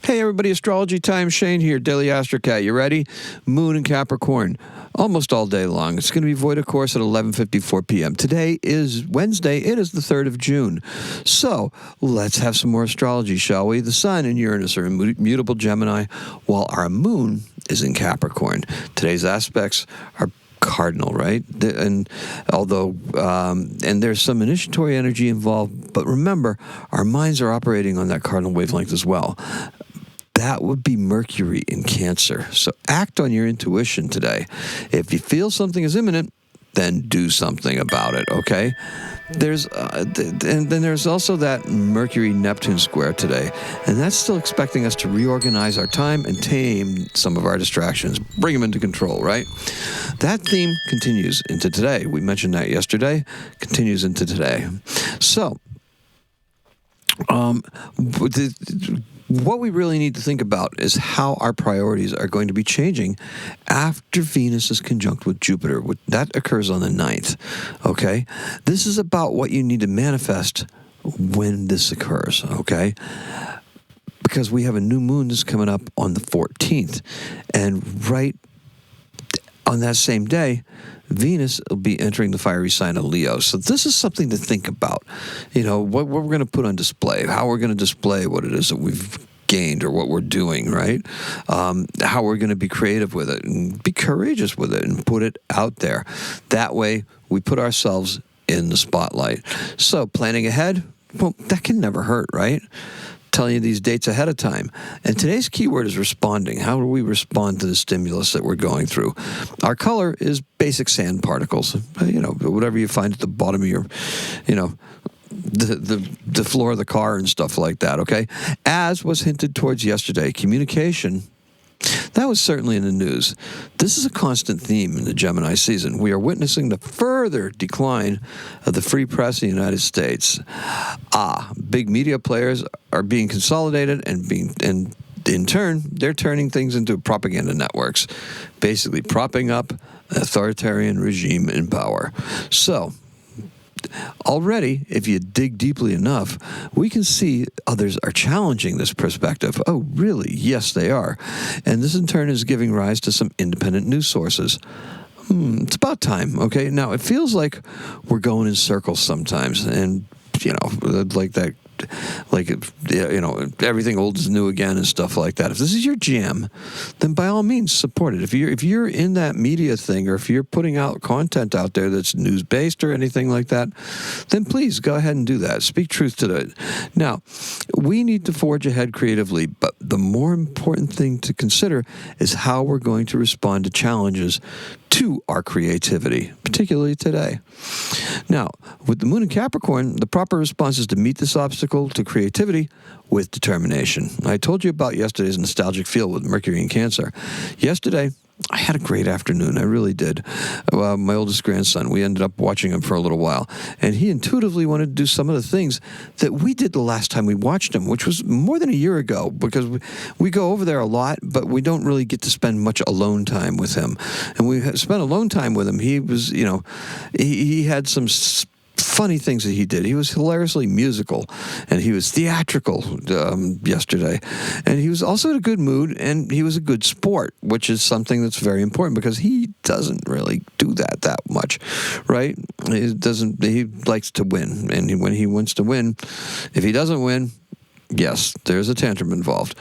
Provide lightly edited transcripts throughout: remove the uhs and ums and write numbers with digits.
Hey everybody, astrology time. Shane here, Daily Astrocat. You ready? Moon in Capricorn, almost all day long. It's going to be void of course at 11:54 p.m. Today is Wednesday. It is the 3rd of June. So let's have some more astrology, shall we? The Sun and Uranus are in mutable Gemini, while our Moon is in Capricorn. Today's aspects are Cardinal, right? And although and there's some initiatory energy involved, but remember, our minds are operating on that cardinal wavelength as well. That would be Mercury in Cancer. So act on your intuition today. If you feel something is imminent, then do something about it, okay? And then there's also that Mercury-Neptune square today, and that's still expecting us to reorganize our time and tame some of our distractions, bring them into control, right? That theme continues into today. We mentioned that yesterday, continues into today. So, what we really need to think about is how our priorities are going to be changing after Venus is conjunct with Jupiter. That occurs on the 9th, okay? This is about what you need to manifest when this occurs, okay? Because we have a new moon that's coming up on the 14th, and right on that same day, Venus will be entering the fiery sign of Leo. So this is something to think about. You know, what we're going to put on display, how we're going to display what it is that we've gained or what we're doing, right? How we're going to be creative with it and be courageous with it and put it out there. That way, we put ourselves in the spotlight. So planning ahead, well, that can never hurt, right? Telling you these dates ahead of time. And today's keyword is responding. How do we respond to the stimulus that we're going through? Our color is basic sand particles. You know, whatever you find at the bottom of your, you know, the floor of the car and stuff like that, okay? As was hinted towards yesterday, communication, that was certainly in the news. This is a constant theme in the Gemini season. We are witnessing the further decline of the free press in the United States. Big media players are being consolidated and in turn, they're turning things into propaganda networks, basically propping up an authoritarian regime in power. So, already, if you dig deeply enough, we can see others are challenging this perspective. Oh, really? Yes, they are. And this in turn is giving rise to some independent news sources. It's about time, okay? Now, it feels like we're going in circles sometimes, and, you know, like you know, everything old is new again and stuff like that. If this is your jam, then by all means support it. If you're in that media thing, or if you're putting out content out there that's news based or anything like that, then please go ahead and do that. Speak truth to it. Now, we need to forge ahead creatively, but the more important thing to consider is how we're going to respond to challenges to our creativity, particularly today. Now, with the Moon in Capricorn, the proper response is to meet this obstacle to creativity with determination. I told you about yesterday's nostalgic feel with Mercury in Cancer. Yesterday, I had a great afternoon. I really did. My oldest grandson, we ended up watching him for a little while, and he intuitively wanted to do some of the things that we did the last time we watched him, which was more than a year ago, because we go over there a lot, but we don't really get to spend much alone time with him. And we spent alone time with him. He was, you know, he had some funny things that he did. He was hilariously musical, and he was theatrical yesterday. And he was also in a good mood, and he was a good sport, which is something that's very important because he doesn't really do that much, right? He likes to win, and when he wants to win, if he doesn't win, yes, there's a tantrum involved.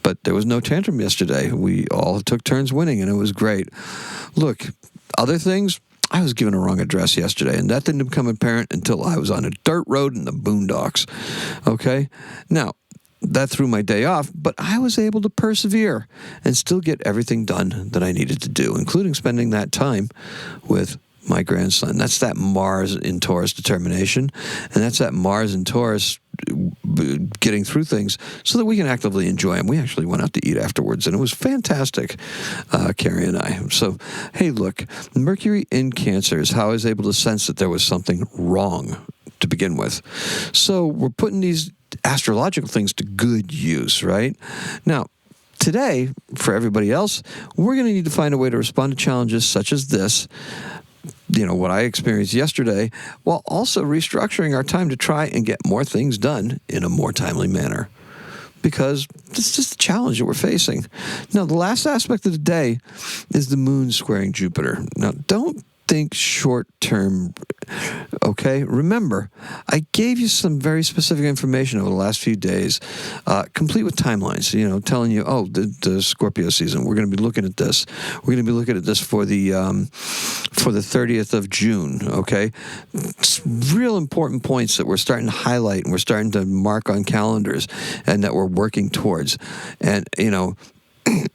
But there was no tantrum yesterday. We all took turns winning, and it was great. Look, other things, I was given a wrong address yesterday, and that didn't become apparent until I was on a dirt road in the boondocks, okay? Now, that threw my day off, but I was able to persevere and still get everything done that I needed to do, including spending that time with my grandson. That's that Mars in Taurus determination, and that's that Mars in Taurus getting through things so that we can actively enjoy them. We actually went out to eat afterwards, and it was fantastic, Carrie and I. So, hey, look, Mercury in Cancer is how I was able to sense that there was something wrong to begin with. So we're putting these astrological things to good use, right? Now, today, for everybody else, we're going to need to find a way to respond to challenges such as this, you know, what I experienced yesterday, while also restructuring our time to try and get more things done in a more timely manner. because it's just a challenge that we're facing. Now, the last aspect of the day is the moon squaring Jupiter. Now, don't think short term, okay? Remember, I gave you some very specific information over the last few days, complete with timelines, telling you, the Scorpio season, we're going to be looking at this. We're going to be looking at this for the 30th of June, okay? It's real important points that we're starting to highlight and we're starting to mark on calendars and that we're working towards. And,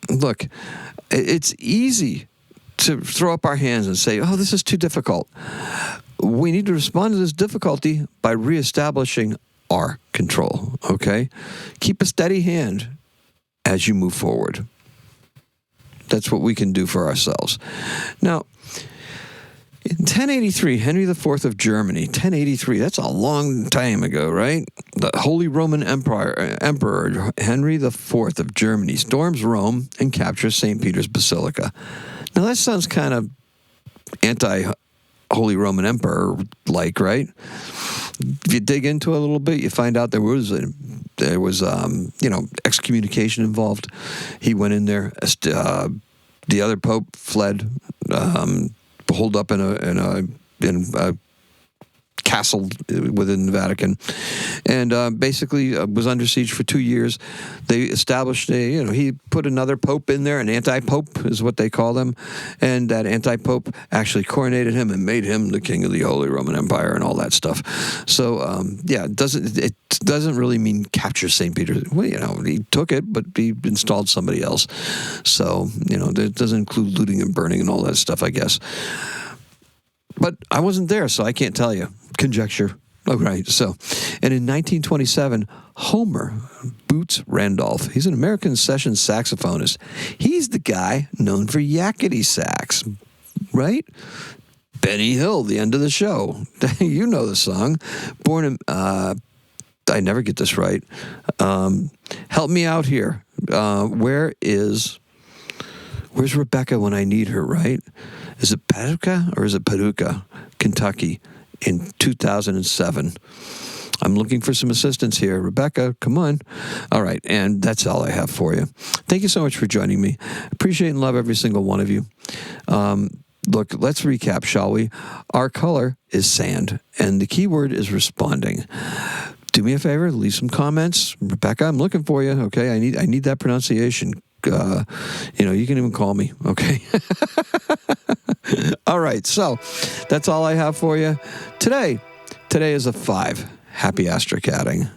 look, it's easy to throw up our hands and say, this is too difficult. We need to respond to this difficulty by reestablishing our control, okay? Keep a steady hand as you move forward. That's what we can do for ourselves. Now, in 1083, Henry IV of Germany, 1083, that's a long time ago, right? The Holy Roman Emperor Henry IV of Germany storms Rome and captures St. Peter's Basilica. Now, that sounds kind of anti-Holy Roman Emperor-like, right? If you dig into it a little bit, you find out there was excommunication involved. He went in there. The other pope fled, holed up in a castle within the Vatican, and basically was under siege for 2 years. They established he put another pope in there, an anti-pope is what they call them, and that anti-pope actually coronated him and made him the king of the Holy Roman Empire and all that stuff. So it doesn't really mean capture St. Peter. Well, he took it, but he installed somebody else. So that doesn't include looting and burning and all that stuff, I guess. But I wasn't there, so I can't tell you. Conjecture. Oh, right. So, and in 1927, Homer Boots Randolph, he's an American session saxophonist. He's the guy known for yakety sax, right? Benny Hill, the end of the show. You know the song. Born in, I never get this right. Help me out here. Where's Rebecca when I need her, right? Is it Paducah or is it Paducah, Kentucky, in 2007? I'm looking for some assistance here. Rebecca, come on. All right, and that's all I have for you. Thank you so much for joining me. Appreciate and love every single one of you. Look, let's recap, shall we? Our color is sand, and the key word is responding. Do me a favor, leave some comments. Rebecca, I'm looking for you, okay? I need that pronunciation. You can even call me, okay? All right, so that's all I have for you. Today is a 5. Happy astrocatting.